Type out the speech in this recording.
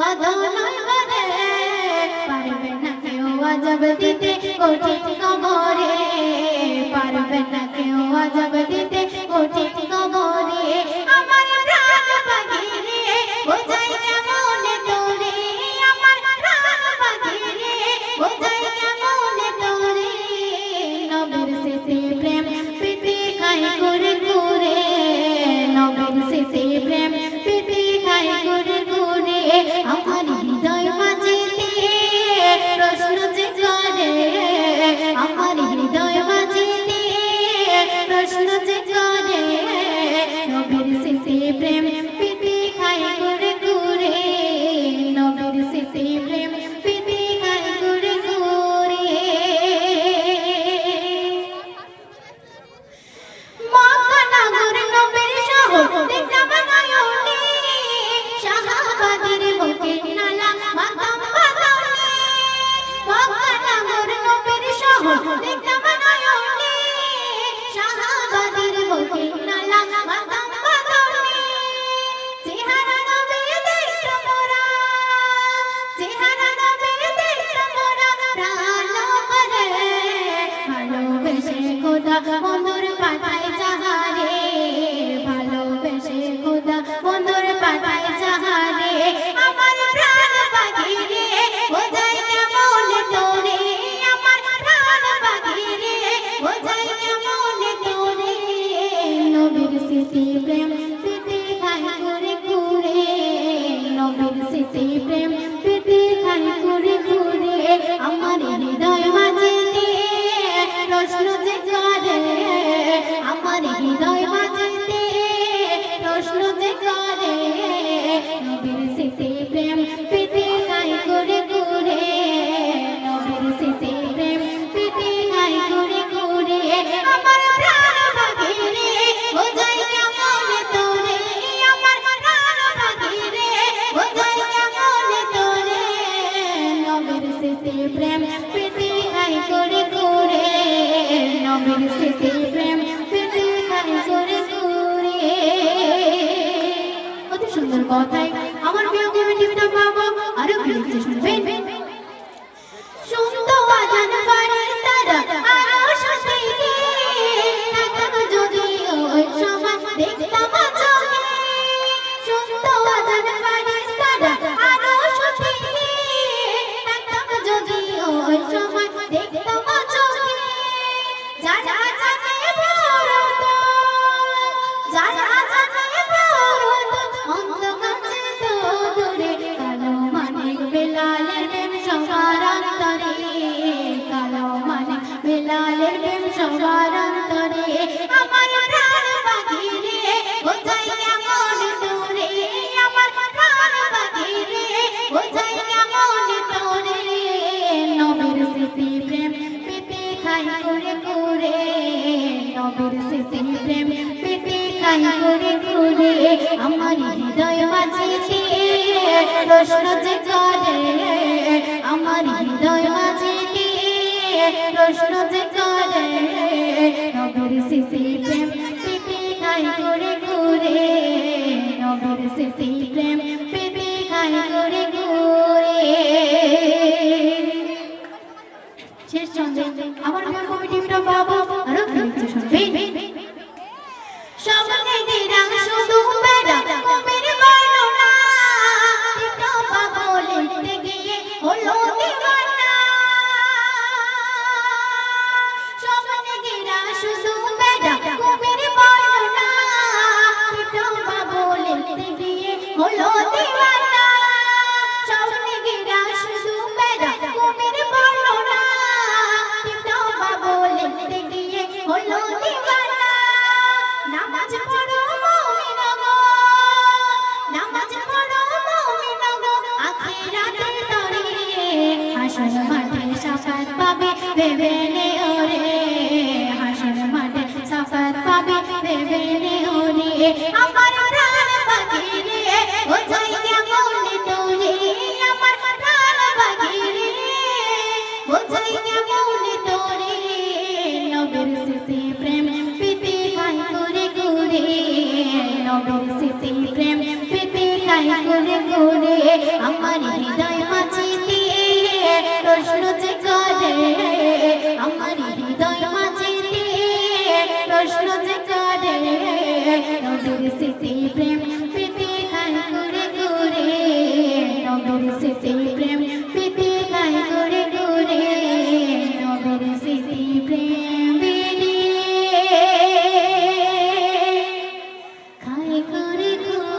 বদনায় করে পারবে না কেউ আজব দিতে কঠিন কবরে পারবে না কেউ আজব দিতে কঠিন কবরে আমার প্রাণ পাখি রে বোঝাই কেমন তোরে আমার প্রাণ পাখি রে বোঝাই কেমন তোরে নবীর স্মৃতি প্রেম প্রীতি খাই করে করে নবীর স্মৃতি প্রেম প্রীতি খাই করে করে আমার হৃদয় মাঝেতে প্রশ্ন যে করে আমার হৃদয় মাঝেতে প্রশ্ন যে করে নবীর স্মৃতি প্রেম প্রীতি খাই করে করে নবীর স্মৃতি প্রেম প্রীতি খাই করে করে মক্কা নগর নবীর শহর দেখলাম নয়নে শাহাবাদের বুকে নালা মাতাম বাগানে মক্কা নগর নবীর শহর দেখলাম নয়নে শাহাবাদের বুকে নালা মাতাম বাগানে চেহারা নবীর দেখতাম মোরা চেহারা নবীর দেখতাম মোরা প্রাণ ভরে ভালোবেসে খোদা বন্ধুর পাঠায় যাহারে ভালোবেসে খোদা বন্ধুর পাঠায় যাহারে আমার প্রাণ পাখি রে বোঝাই কেমন তোরে আমার প্রাণ পাখি রে বোঝাই কেমন তোরে নবীর স্মৃতি প্রেম প্রীতি খাই করে করে নবীর স্মৃতি প্রেম প্রীতি খাই করে করে আমার হৃদয় মাঝে প্রশ্ন যে করে আমার হৃদয় মাঝেতে প্রশ্ন যে করে নবীর স্মৃতি প্রেম প্রীতি খাই করে করে নবীর স্মৃতি প্রেম প্রীতি খাই করে করে আমার প্রাণ পাখি রে বোঝাই কেমন তোরে আমার প্রাণ পাখি রে বোঝাই কেমন তোরে নবীর স্মৃতি প্রেম প্রীতি খাই করে করে নবীর স্মৃতি প্রেম প্রীতি খাই করে করে কত সুন্দর কথাই আমার প্রিয় কবি টিপটা বাবা আরো কি লিখতে শুনবেন শুনতো আজান ফারিস্তারা আরো শুনতে থাকতাম যদি ওই সময় দেখতাম চোখে শুনতো আজান ফারিস্তারা আরো শুনতে থাকতাম যদি ওই সময় দেখতাম চোখে যারা জানে ভরত যারা জানে ভরত অন্ধকারে তো দূরে কালো মানিক বেলালের প্রেম সবার অন্তরে কালো মানিক বেলালের প্রেম সবার অন্তরে আমার প্রাণ পাখি রে বোঝাই কেমন তোরে আমার প্রাণ পাখি রে বোঝাই কেমন তোরে নবীর স্মৃতি প্রেম প্রীতি খাই করে করে নবীর স্মৃতি প্রেম প্রীতি খাই করে করে আমার হৃদয় মাঝেতে প্রশ্ন যে করে আমার হৃদয় মাঝেতে প্রশ্ন যে করে নবীর স্মৃতি প্রেম প্রীতি খাই করে করে নবীর স্মৃতি প্রেম প্রীতি খাই করে করে শেষ চন্দ্রে আমার প্রিয় কমিটিটা বাবা আরো কি লিখতে শুনবেন স্বপ্নে দিরাং শুধু বেড়া কবির বর্ণনা টিপটা বাবা লিখতে গিয়ে হলো দিওয়ানা স্বপ্নে দিরাং শুধু বেড়া কবির বর্ণনা টিপটা বাবা লিখতে গিয়ে হলো দিওয়ানা স্বপ্নে দিরাং শুধু বেড়া কবির বর্ণনা লিখতে গিয়ে হলো দিওয়ানা নামাজ পড়ো মুমিন গো নামাজ পড়ো মুমিন গো আখিরাতের তরে হাসর মাঠে শাফাত পাবে ভেবে নে ওরে হাসর মাঠে শাফাত পাবে ভেবে নে ওরে আমার প্রাণ পাখি রে বোঝাই কেমন তোরে আমার প্রাণ পাখি রে বোঝাই কেমন তোরে নবীর স্মৃতি প্রেম প্রীতি খাই করে করে নবীর স্মৃতি প্রেম প্রীতি খাই করে করে আমার হৃদয় মাঝেতে প্রশ্ন যে করে আমার হৃদয় মাঝেতে প্রশ্ন যে করে নবীর স্মৃতি প্রেম পেতে খাই করে করে নবীর স্মৃতি প্রেম পেতে খাই করে করে নবীর স্মৃতি প্রেম পেতে খাই করে করে